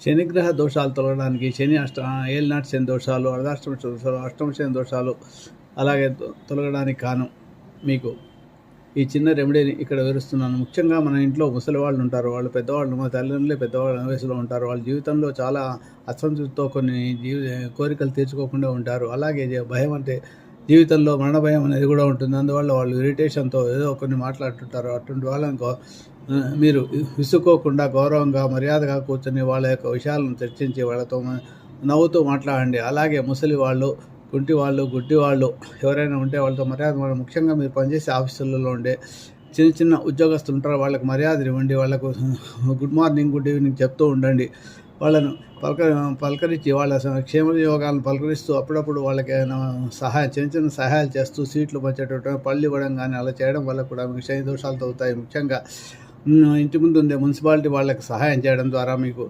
శనిగ్రహ దోషాలు తొలగడానికి ఏలినాటి శని దోషాలు, అర్ధాష్టమ శని దోషాలు, అష్టమ శని దోషాలు అలాగే తొలగడానికి కాను మీకు ఈ చిన్న రెమెడీని ఇక్కడ వివరిస్తున్నాను. ముఖ్యంగా మన ఇంట్లో ముసలి వాళ్ళు ఉంటారు, వాళ్ళు పెద్దవాళ్ళు, మా తల్లిదండ్రులే పెద్దవాళ్ళ వయసులో ఉంటారు. వాళ్ళ జీవితంలో చాలా అసంతృప్తితో కొన్ని కోరికలు తీర్చుకోకుండా ఉంటారు. అలాగే భయం అంటే జీవితంలో మరణ భయం అనేది కూడా ఉంటుంది. అందువల్ల వాళ్ళు ఇరిటేషన్తో ఏదో కొన్ని మాట్లాడుతుంటారు. అటువంటి వాళ్ళని మీరు విసుక్కోకుండా గౌరవంగా మర్యాదగా కూర్చొని వాళ్ళ యొక్క విషయాలను చర్చించి వాళ్ళతో నవ్వుతూ మాట్లాడండి. అలాగే ముసలి వాళ్ళు, కుంటి వాళ్ళు, గుడ్డి వాళ్ళు ఎవరైనా ఉంటే వాళ్ళతో మర్యాద, ముఖ్యంగా మీరు పనిచేసే ఆఫీసులలో ఉండే చిన్న చిన్న ఉద్యోగస్తులు ఉంటారు, వాళ్ళకి మర్యాద ఇవ్వండి. వాళ్ళకు గుడ్ మార్నింగ్, గుడ్ ఈవినింగ్ చెప్తూ ఉండండి. వాళ్ళను పలకరించి వాళ్ళ క్షేమయోగాలను పలకరిస్తూ అప్పుడప్పుడు వాళ్ళకి చిన్న చిన్న సహాయాలు చేస్తూ సీట్లు పంచేటట్టు పళ్ళు ఇవ్వడం కానీ అలా చేయడం వల్ల కూడా మీకు శని దోషాలు తగ్గుతాయి. ముఖ్యంగా ఇంటి ముందు ఉండే మున్సిపాలిటీ వాళ్ళకి సహాయం చేయడం ద్వారా మీకు